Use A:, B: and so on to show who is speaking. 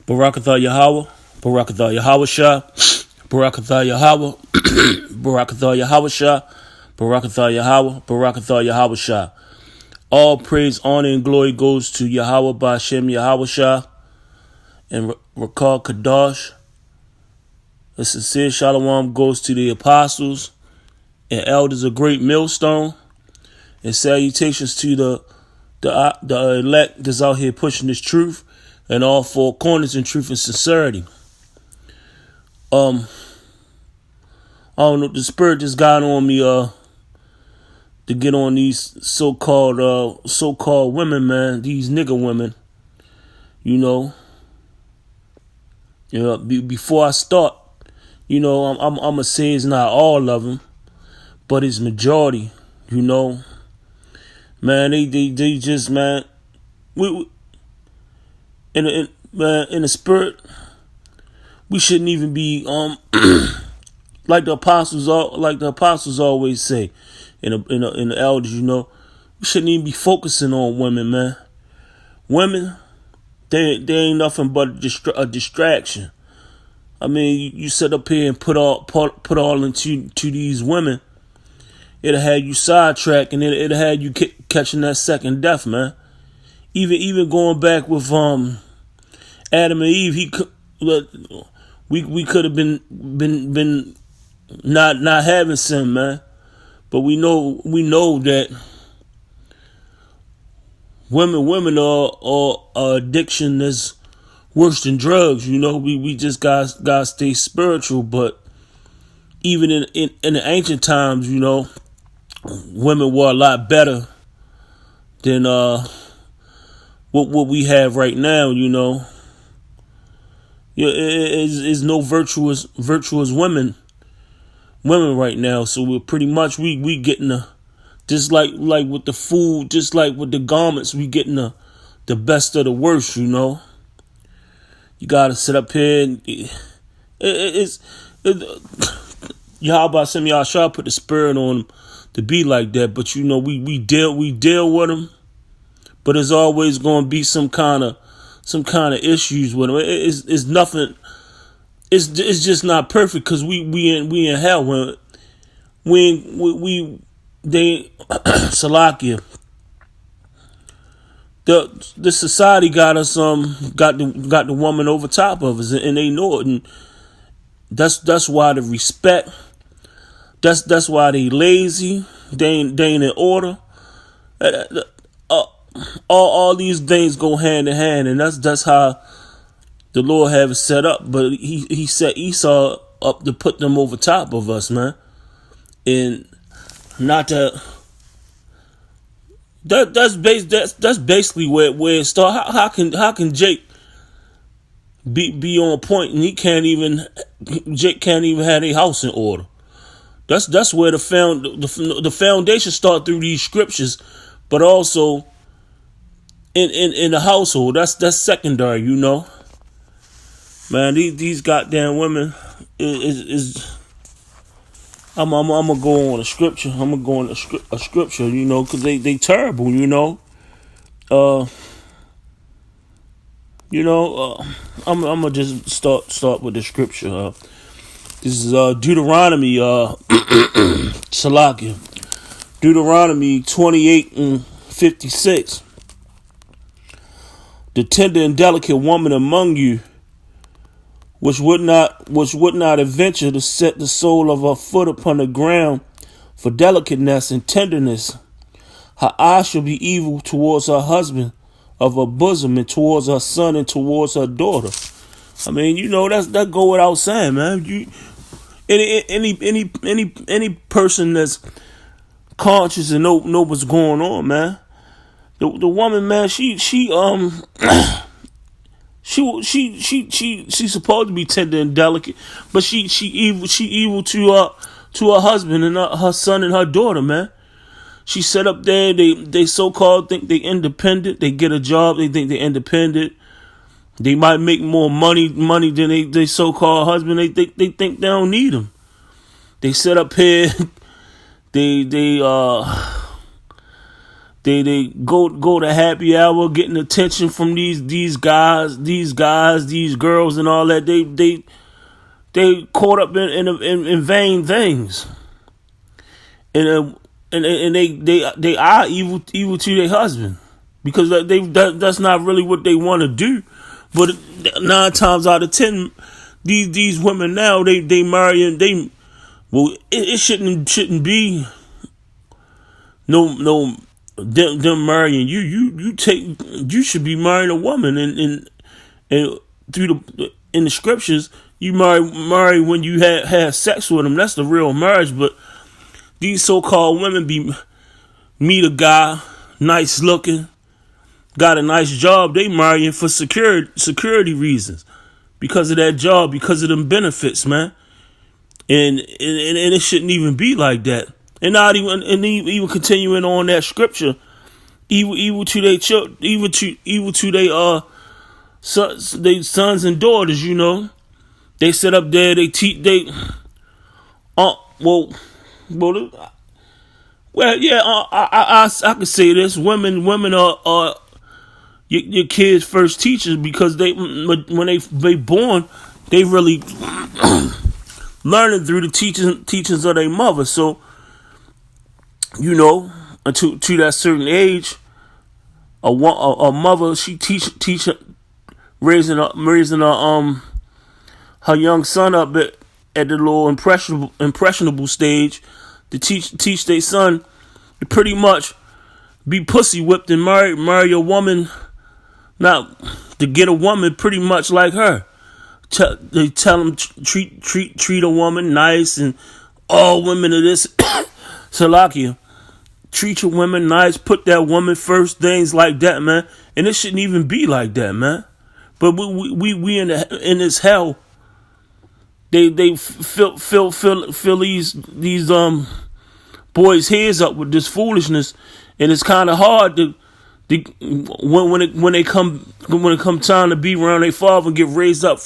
A: Barakatha Yahweh, Barakatha Yahweh Shah, Barakatha Yahweh, Barakatha Yahweh Shah, Barakatha Yahweh, Barakatha Yahweh Shah. All praise, honor, and glory goes to Yahweh Ba'Shem Yahweh Shah and Rakal Kadash. A sincere shalom goes to the apostles and elders of Great Millstone, and salutations to the elect that's out here pushing this truth and all four corners in truth and sincerity. I don't know, the spirit just got on me to get on these so-called women, man, these nigga women. Before I start, I'm gonna say it's not all of them, but it's majority. Man, they just, man, we in the spirit, we shouldn't even be like the apostles always say, in the elders, we shouldn't even be focusing on women, man. Women, they ain't nothing but a distraction. I mean, you sit up here and put all into these women, it'll have you sidetracked, and it'll have you catching that second death, man. Even going back with Adam and Eve, we could have been not having sin, man. But we know that women are addiction that's worse than drugs. We just gotta stay spiritual. But even in the ancient times, women were a lot better than what we have right now. Is no virtuous women right now. So we're pretty much we getting just like with the food, just like with the garments, we getting the best of the worst. You gotta sit up here and Yahweh Shem Yahshua put the spirit on them to be like that. But we deal with them, but there's always gonna be some kind of issues with them. It's nothing. It's just not perfect because we in hell when they Salakia. The society got us got the woman over top of us, and they know it, and that's why the respect. That's why they lazy. They ain't in order. All these things go hand in hand, and that's how the Lord have it set up. But he set Esau up to put them over top of us, man, and not to. That's basically where it started. How can Jake be on point and Jake can't even have a house in order? That's where the foundation start through these scriptures, but also in the household. That's secondary, Man, these goddamn women is I'm gonna go on a scripture. I'm gonna go on a scripture, because they terrible, I'm gonna just start with the scripture. This is Deuteronomy, Salakia, Deuteronomy 28:56. The tender and delicate woman among you, which would not adventure to set the sole of her foot upon the ground for delicateness and tenderness. Her eye shall be evil towards her husband of her bosom, and towards her son, and towards her daughter. I mean, that go without saying, man. Any person that's conscious and know what's going on, man. The woman, man, she's supposed to be tender and delicate, but she evil to her husband and her son and her daughter, man. She set up there. They so-called think they independent. They get a job. They think they independent. They might make more money than they so-called husband. They think they don't need them. They set up here. They They go to happy hour, getting attention from these guys, these girls, and all that. They caught up in vain things, and they are evil to their husband, because that's not really what they want to do. But 9 times out of 10, these women now they marry, and it shouldn't be no them marrying you. You should be marrying a woman, and through in the scriptures, you marry when you have sex with them. That's the real marriage. But these so-called women meet a guy, nice looking, got a nice job. They marrying for security reasons, because of that job, because of them benefits, man. And it shouldn't even be like that. And not even continuing on that scripture, evil to their children, evil to their sons and daughters. You know, they sit up there, they teach, well, yeah, I could say this: women are your kids' first teachers, because when they born, they really learning through the teachings of their mother. So, you know, to that certain age, a mother, she teach raising her young son up at the little impressionable stage, to teach their son to pretty much be pussy whipped and marry a woman, not to get a woman pretty much like her. They tell them treat a woman nice, and all women are this. Salakia. Treat your women nice, put that woman first, things like that, man. And it shouldn't even be like that, man. But we in this hell. They fill these boys' heads up with this foolishness, and it's kind of hard to when it come time to be around their father and get raised up